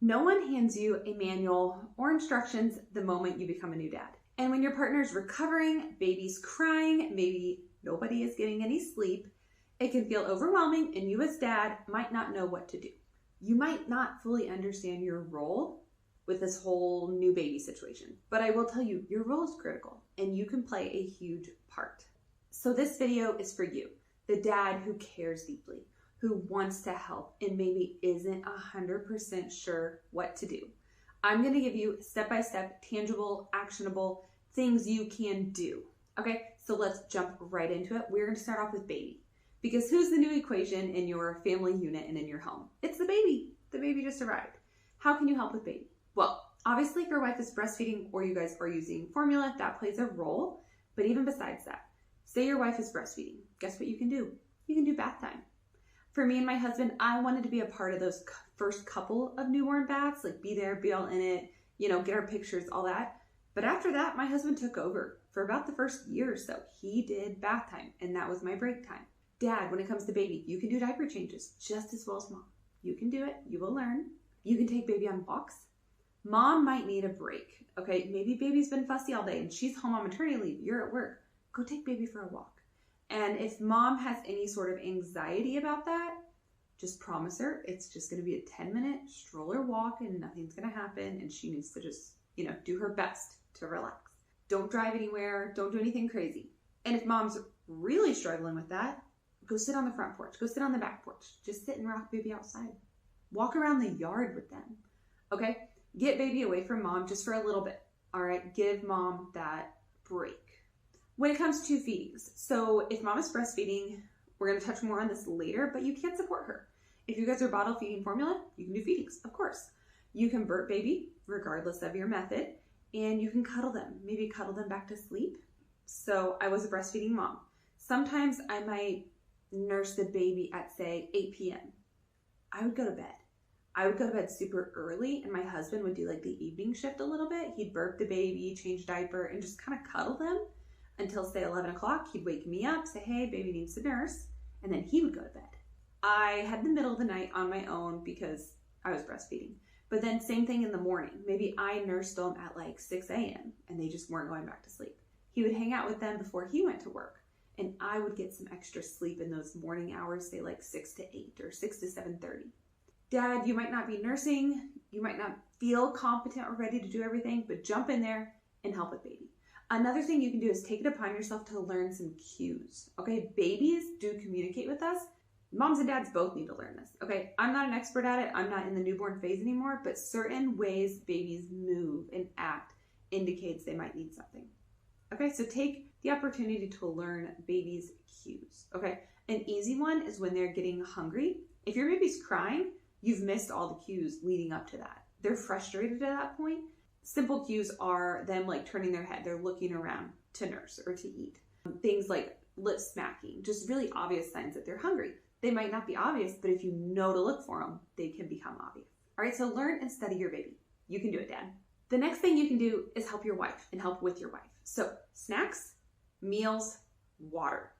No one hands you a manual or instructions the moment you become a new dad. And when your partner's recovering, baby's crying, maybe nobody is getting any sleep, it can feel overwhelming and you as dad might not know what to do. You might not fully understand your role with this whole new baby situation, but I will tell you, your role is critical and you can play a huge part. So this video is for you, the dad who cares deeply, who wants to help and maybe isn't 100% sure what to do. I'm going to give you step-by-step, tangible, actionable things you can do. Okay, so let's jump right into it. We're going to start off with baby, because who's the new equation in your family unit and in your home? It's the baby. The baby just arrived. How can you help with baby? Well, obviously if your wife is breastfeeding or you guys are using formula, that plays a role. But even besides that, say your wife is breastfeeding. Guess what you can do? You can do bath time. For me and my husband, I wanted to be a part of those first couple of newborn baths, like be there, be all in it, get our pictures, all that. But after that, my husband took over for about the first year or so. He did bath time, and that was my break time. Dad, when it comes to baby, you can do diaper changes just as well as mom. You can do it. You will learn. You can take baby on walks. Mom might need a break. Okay, maybe baby's been fussy all day and she's home on maternity leave. You're at work. Go take baby for a walk. And if mom has any sort of anxiety about that, just promise her it's just going to be a 10-minute stroller walk and nothing's going to happen. And she needs to just, do her best to relax. Don't drive anywhere. Don't do anything crazy. And if mom's really struggling with that, go sit on the front porch. Go sit on the back porch. Just sit and rock baby outside. Walk around the yard with them. Okay? Get baby away from mom just for a little bit. All right? Give mom that break. When it comes to feedings, so if mom is breastfeeding, we're going to touch more on this later, but you can support her. If you guys are bottle feeding formula, you can do feedings, of course. You can burp baby, regardless of your method, and you can cuddle them. Maybe cuddle them back to sleep. So I was a breastfeeding mom. Sometimes I might nurse the baby at, say, 8 p.m. I would go to bed. I would go to bed super early, and my husband would do like the evening shift a little bit. He'd burp the baby, change diaper, and just kind of cuddle them until, say, 11 o'clock. He'd wake me up, say, hey, baby needs to nurse, and then he would go to bed. I had the middle of the night on my own because I was breastfeeding. But then same thing in the morning. Maybe I nursed them at like 6 a.m. and they just weren't going back to sleep. He would hang out with them before he went to work, and I would get some extra sleep in those morning hours, say like 6 to 8 or 6 to 7:30. Dad, you might not be nursing, you might not feel competent or ready to do everything, but jump in there and help with baby. Another thing you can do is take it upon yourself to learn some cues. Okay, babies do communicate with us. Moms and dads both need to learn this. Okay, I'm not an expert at it. I'm not in the newborn phase anymore, but certain ways babies move and act indicates they might need something. Okay, so take the opportunity to learn babies' cues. Okay, an easy one is when they're getting hungry. If your baby's crying, you've missed all the cues leading up to that. They're frustrated at that point. Simple cues are them like turning their head. They're looking around to nurse or to eat. Things like lip smacking, just really obvious signs that they're hungry. They might not be obvious, but if you know to look for them, they can become obvious. All right, so learn and study your baby. You can do it, Dad. The next thing you can do is help your wife and help with your wife. So snacks, meals, water.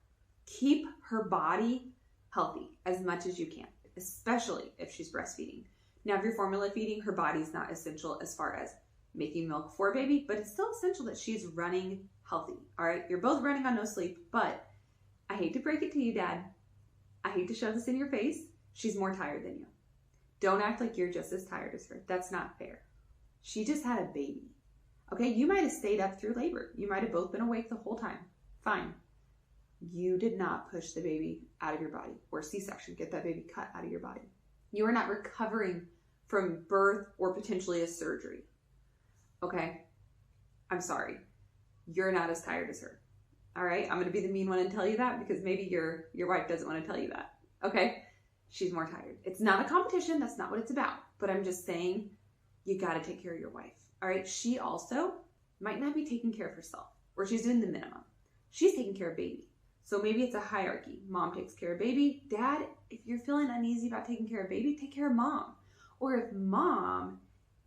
Keep her body healthy as much as you can, especially if she's breastfeeding. Now, if you're formula feeding, her body's not essential as far as making milk for a baby, but it's still essential that she's running healthy. All right, you're both running on no sleep, but I hate to break it to you, Dad. I hate to shove this in your face. She's more tired than you. Don't act like you're just as tired as her. That's not fair. She just had a baby. Okay, you might have stayed up through labor. You might have both been awake the whole time. Fine. You did not push the baby out of your body or C-section, get that baby cut out of your body. You are not recovering from birth or potentially a surgery. Okay, I'm sorry. You're not as tired as her. All right, I'm going to be the mean one and tell you that because maybe your wife doesn't want to tell you that. Okay, she's more tired. It's not a competition. That's not what it's about. But I'm just saying you got to take care of your wife. All right, she also might not be taking care of herself or she's doing the minimum. She's taking care of baby. So maybe it's a hierarchy. Mom takes care of baby. Dad, if you're feeling uneasy about taking care of baby, take care of mom. Or if mom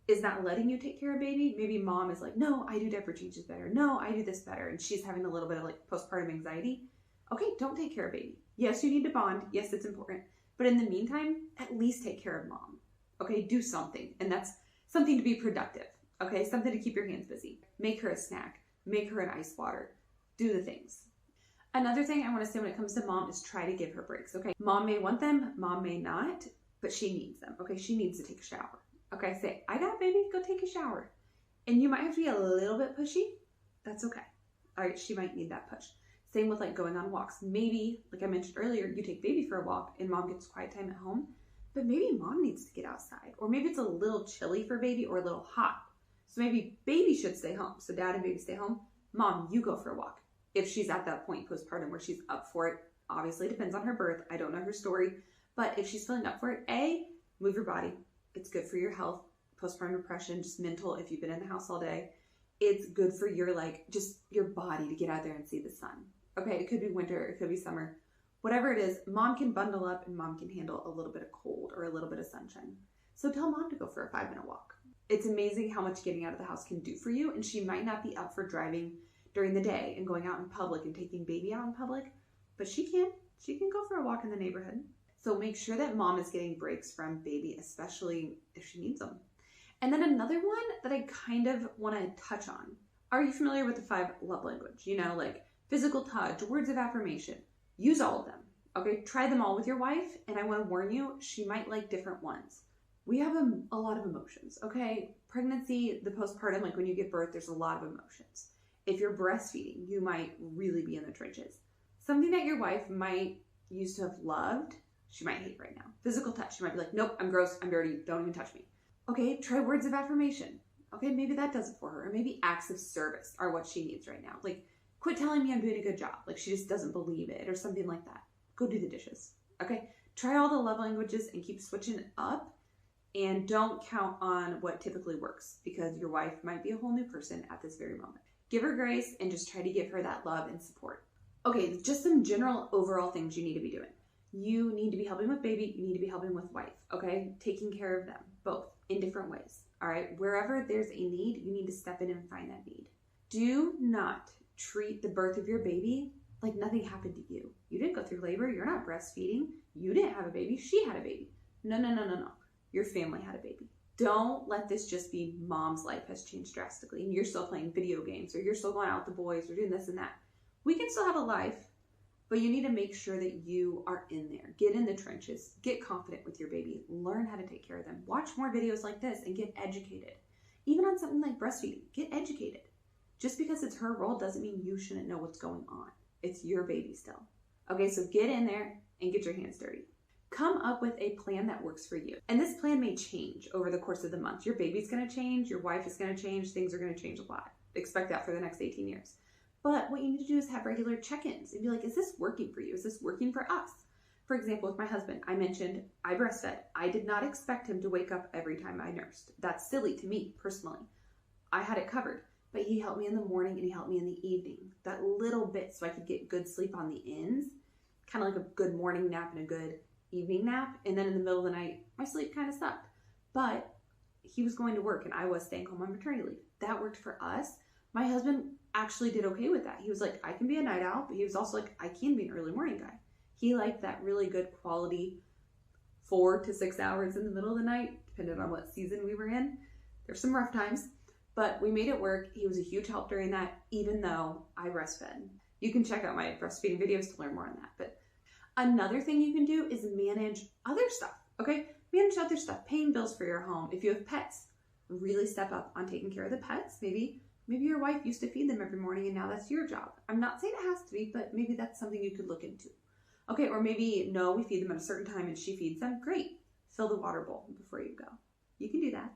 is not letting you take care of baby, maybe mom is like, no, I do diaper changes better. No, I do this better. And she's having a little bit of like postpartum anxiety. Okay, don't take care of baby. Yes, you need to bond. Yes, it's important. But in the meantime, at least take care of mom. Okay, do something. And that's something to be productive. Okay, something to keep your hands busy. Make her a snack, make her an ice water, do the things. Another thing I want to say when it comes to mom is try to give her breaks. Okay, mom may want them, mom may not, but she needs them. Okay, she needs to take a shower. Okay, say, I got it, baby, go take a shower. And you might have to be a little bit pushy. That's okay. All right, she might need that push. Same with like going on walks. Maybe, like I mentioned earlier, you take baby for a walk and mom gets quiet time at home, but maybe mom needs to get outside. Or maybe it's a little chilly for baby or a little hot. So maybe baby should stay home. So dad and baby stay home. Mom, you go for a walk. If she's at that point postpartum where she's up for it, obviously depends on her birth. I don't know her story, but if she's feeling up for it, move your body. It's good for your health, postpartum depression, just mental. If you've been in the house all day, it's good for your, just your body to get out there and see the sun. Okay. It could be winter. It could be summer, whatever it is. Mom can bundle up and mom can handle a little bit of cold or a little bit of sunshine. So tell mom to go for a 5-minute walk. It's amazing how much getting out of the house can do for you. And she might not be up for driving during the day and going out in public and taking baby out in public, but she can go for a walk in the neighborhood. So make sure that mom is getting breaks from baby, especially if she needs them. And then another one that I kind of want to touch on. Are you familiar with the 5 love language? Like physical touch, words of affirmation. Use all of them. Okay, try them all with your wife. And I want to warn you, she might like different ones. We have a lot of emotions. Okay, pregnancy, the postpartum, like when you give birth, there's a lot of emotions. If you're breastfeeding, you might really be in the trenches. Something that your wife might used to have loved, she might hate right now. Physical touch, she might be like, nope, I'm gross, I'm dirty, don't even touch me. Okay, try words of affirmation. Okay, maybe that does it for her. Or maybe acts of service are what she needs right now. Like, quit telling me I'm doing a good job. Like, she just doesn't believe it or something like that. Go do the dishes. Okay, try all the love languages and keep switching it up. And don't count on what typically works because your wife might be a whole new person at this very moment. Give her grace and just try to give her that love and support. Okay, just some general overall things you need to be doing. You need to be helping with baby. You need to be helping with wife, okay? Taking care of them, both, in different ways, all right? Wherever there's a need, you need to step in and find that need. Do not treat the birth of your baby like nothing happened to you. You didn't go through labor. You're not breastfeeding. You didn't have a baby. She had a baby. No. Your family had a baby. Don't let this just be mom's life has changed drastically and you're still playing video games or you're still going out with the boys or doing this and that. We can still have a life, but you need to make sure that you are in there. Get in the trenches. Get confident with your baby. Learn how to take care of them. Watch more videos like this and get educated. Even on something like breastfeeding, get educated. Just because it's her role doesn't mean you shouldn't know what's going on. It's your baby still. Okay, so get in there and get your hands dirty. Come up with a plan that works for you. And this plan may change over the course of the month. Your baby's gonna change, your wife is gonna change, things are gonna change a lot. Expect that for the next 18 years. But what you need to do is have regular check-ins and be like, is this working for you? Is this working for us? For example, with my husband, I mentioned I breastfed. I did not expect him to wake up every time I nursed. That's silly to me personally. I had it covered, but he helped me in the morning and he helped me in the evening. That little bit so I could get good sleep on the ends, kind of like a good morning nap and a good evening nap. And then in the middle of the night, my sleep kind of sucked. But he was going to work and I was staying home on maternity leave. That worked for us. My husband actually did okay with that. He was like, I can be a night owl, but he was also like, I can be an early morning guy. He liked that really good quality 4 to 6 hours in the middle of the night, depending on what season we were in. There's some rough times, but we made it work. He was a huge help during that, even though I breastfed. You can check out my breastfeeding videos to learn more on that. But another thing you can do is manage other stuff, okay? Manage other stuff, paying bills for your home. If you have pets, really step up on taking care of the pets. Maybe your wife used to feed them every morning and now that's your job. I'm not saying it has to be, but maybe that's something you could look into. Okay, or maybe, no, we feed them at a certain time and she feeds them. Great. Fill the water bowl before you go. You can do that.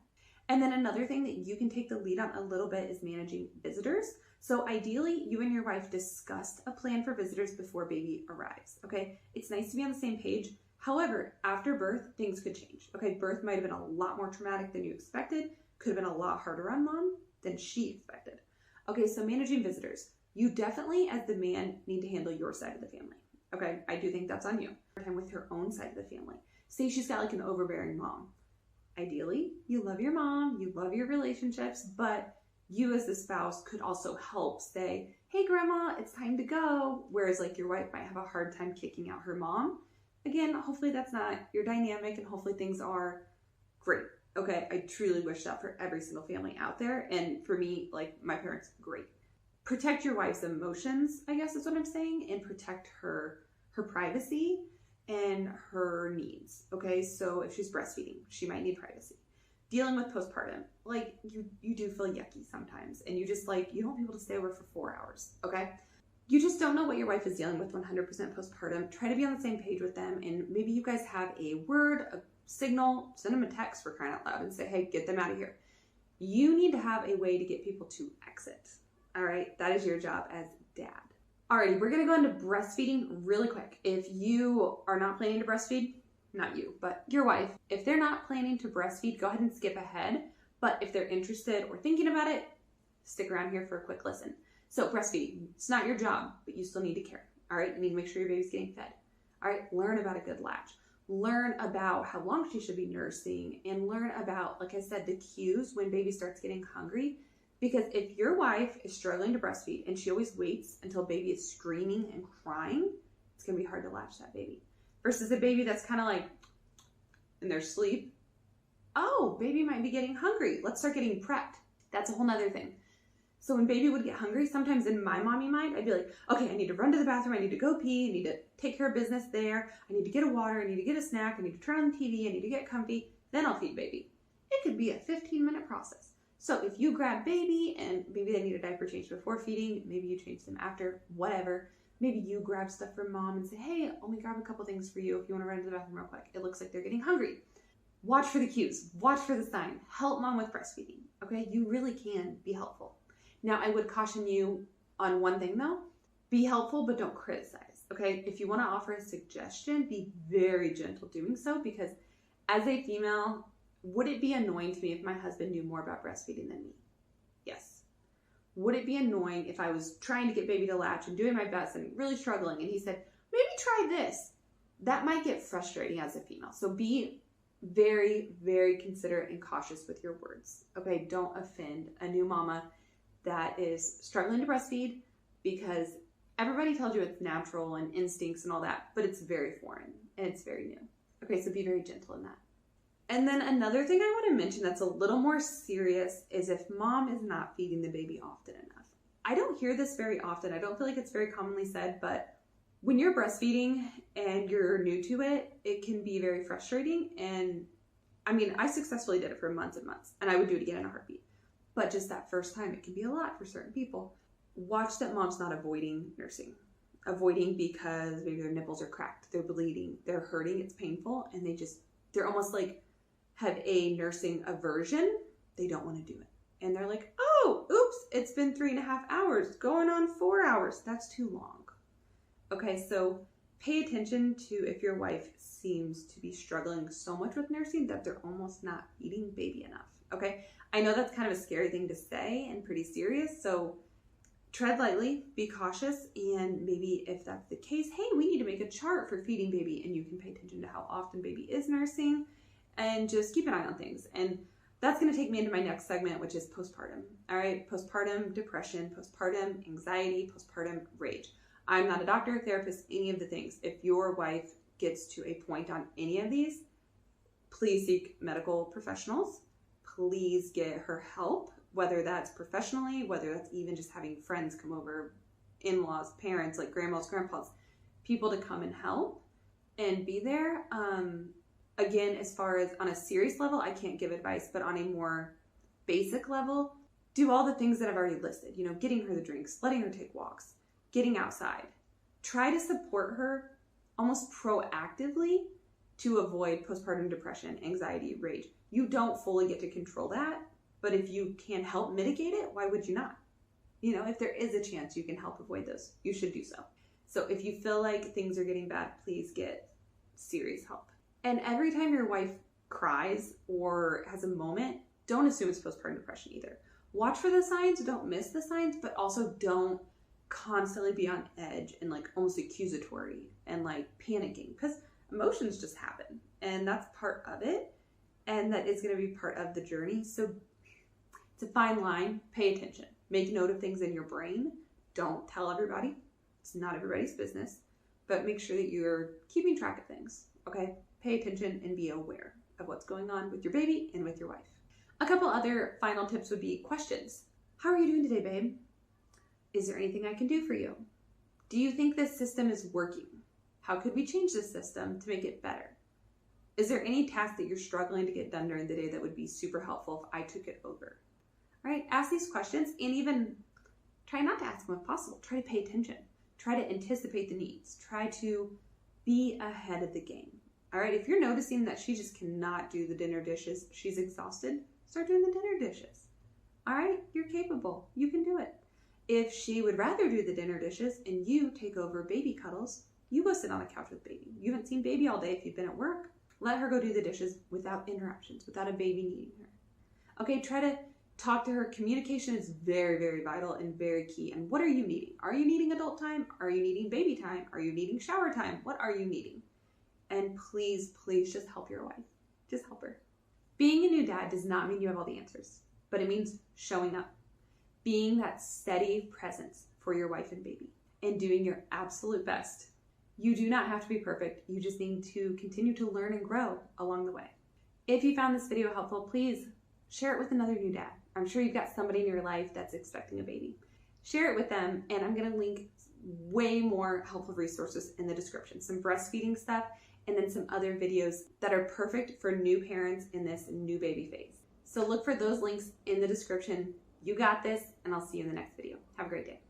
And then another thing that you can take the lead on a little bit is managing visitors. So ideally, you and your wife discussed a plan for visitors before baby arrives, okay? It's nice to be on the same page. However, after birth, things could change, okay? Birth might have been a lot more traumatic than you expected, could have been a lot harder on mom than she expected. Okay, so managing visitors. You definitely, as the man, need to handle your side of the family, okay? I do think that's on you. Time with her own side of the family. Say she's got like an overbearing mom. Ideally, you love your mom, you love your relationships, but you as the spouse could also help say, hey grandma, it's time to go. Whereas like your wife might have a hard time kicking out her mom. Again, hopefully that's not your dynamic and hopefully things are great. Okay, I truly wish that for every single family out there. And for me, like my parents, great. Protect your wife's emotions, I guess is what I'm saying, and protect her privacy and her needs. Okay, so if she's breastfeeding, she might need privacy. Dealing with postpartum, like you do feel yucky sometimes, and you just like, you don't want people to stay over for 4 hours, okay? You just don't know what your wife is dealing with 100% postpartum. Try to be on the same page with them, and maybe you guys have a word, a signal, send them a text for crying out loud and say, hey, get them out of here. You need to have a way to get people to exit, all right? That is your job as dad. Alrighty, we're gonna go into breastfeeding really quick. If you are not planning to breastfeed, not you, but your wife, if they're not planning to breastfeed, go ahead and skip ahead. But if they're interested or thinking about it, stick around here for a quick listen. So breastfeeding, it's not your job, but you still need to care. All right, you need to make sure your baby's getting fed. All right, learn about a good latch. Learn about how long she should be nursing, and learn about, like I said, the cues when baby starts getting hungry. Because if your wife is struggling to breastfeed and she always waits until baby is screaming and crying, it's gonna be hard to latch that baby. Versus a baby that's kind of like in their sleep. Oh, baby might be getting hungry. Let's start getting prepped. That's a whole nother thing. So when baby would get hungry, sometimes in my mommy mind, I'd be like, okay, I need to run to the bathroom. I need to go pee. I need to take care of business there. I need to get a water. I need to get a snack. I need to turn on the TV. I need to get comfy. Then I'll feed baby. It could be a 15-minute process. So if you grab baby and maybe they need a diaper change before feeding, maybe you change them after, whatever. Maybe you grab stuff from mom and say, hey, let me grab a couple things for you if you want to run to the bathroom real quick. It looks like they're getting hungry. Watch for the cues. Watch for the sign. Help mom with breastfeeding. Okay, you really can be helpful. Now, I would caution you on one thing though. Be helpful, but don't criticize. Okay, if you want to offer a suggestion, be very gentle doing so, because as a female, would it be annoying to me if my husband knew more about breastfeeding than me? Yes. Would it be annoying if I was trying to get baby to latch and doing my best and really struggling and he said, maybe try this? That might get frustrating as a female. So be very, very considerate and cautious with your words. Okay, don't offend a new mama that is struggling to breastfeed, because everybody tells you it's natural and instincts and all that, but it's very foreign and it's very new. Okay, so be very gentle in that. And then another thing I want to mention that's a little more serious is if mom is not feeding the baby often enough. I don't hear this very often. I don't feel like it's very commonly said, but when you're breastfeeding and you're new to it, it can be very frustrating. And I mean, I successfully did it for months and months, and I would do it again in a heartbeat. But just that first time, it can be a lot for certain people. Watch that mom's not avoiding nursing. Avoiding because maybe their nipples are cracked, they're bleeding, they're hurting, it's painful, and they're almost like have a nursing aversion. They don't want to do it. And they're like, oh, oops, it's been 3.5 hours, going on 4 hours. That's too long. Okay, so pay attention to if your wife seems to be struggling so much with nursing that they're almost not feeding baby enough. Okay, I know that's kind of a scary thing to say and pretty serious, so tread lightly, be cautious, and maybe if that's the case, hey, we need to make a chart for feeding baby, and you can pay attention to how often baby is nursing, and just keep an eye on things. And that's going to take me into my next segment, which is postpartum. All right, postpartum depression, postpartum anxiety, postpartum rage. I'm not a doctor, therapist, any of the things. If your wife gets to a point on any of these, please seek medical professionals. Please get her help, whether that's professionally, whether that's even just having friends come over, in-laws, parents, like grandmas, grandpas, people to come and help and be there. Again, as far as on a serious level, I can't give advice, but on a more basic level, do all the things that I've already listed. You know, getting her the drinks, letting her take walks, getting outside. Try to support her almost proactively to avoid postpartum depression, anxiety, rage. You don't fully get to control that, but if you can help mitigate it, why would you not? You know, if there is a chance you can help avoid those, you should do so. So if you feel like things are getting bad, please get serious help. And every time your wife cries or has a moment, don't assume it's postpartum depression either. Watch for the signs, don't miss the signs, but also don't constantly be on edge and like almost accusatory and like panicking, because emotions just happen and that's part of it, and that is going to be part of the journey. So it's a fine line. Pay attention. Make note of things in your brain. Don't tell everybody. It's not everybody's business, but make sure that you're keeping track of things. Okay? Pay attention and be aware. of what's going on with your baby and with your wife. A couple other final tips would be questions. How are you doing today, babe? Is there anything I can do for you? Do you think this system is working? How could we change this system to make it better? Is there any task that you're struggling to get done during the day that would be super helpful if I took it over? All right, ask these questions and even try not to ask them if possible. Try to pay attention. Try to anticipate the needs. Try to be ahead of the game. All right, if you're noticing that she just cannot do the dinner dishes, she's exhausted, start doing the dinner dishes. All right, you're capable. You can do it. If she would rather do the dinner dishes and you take over baby cuddles, you go sit on the couch with baby. You haven't seen baby all day if you've been at work. Let her go do the dishes without interruptions, without a baby needing her. Okay, try to talk to her. Communication is very, very vital and very key. And what are you needing? Are you needing adult time? Are you needing baby time? Are you needing shower time? What are you needing? And please, please just help your wife. Just help her. Being a new dad does not mean you have all the answers, but it means showing up, being that steady presence for your wife and baby, and doing your absolute best. You do not have to be perfect. You just need to continue to learn and grow along the way. If you found this video helpful, please share it with another new dad. I'm sure you've got somebody in your life that's expecting a baby. Share it with them, and I'm going to link way more helpful resources in the description. Some breastfeeding stuff, and then some other videos that are perfect for new parents in this new baby phase. So look for those links in the description. You got this, and I'll see you in the next video. Have a great day.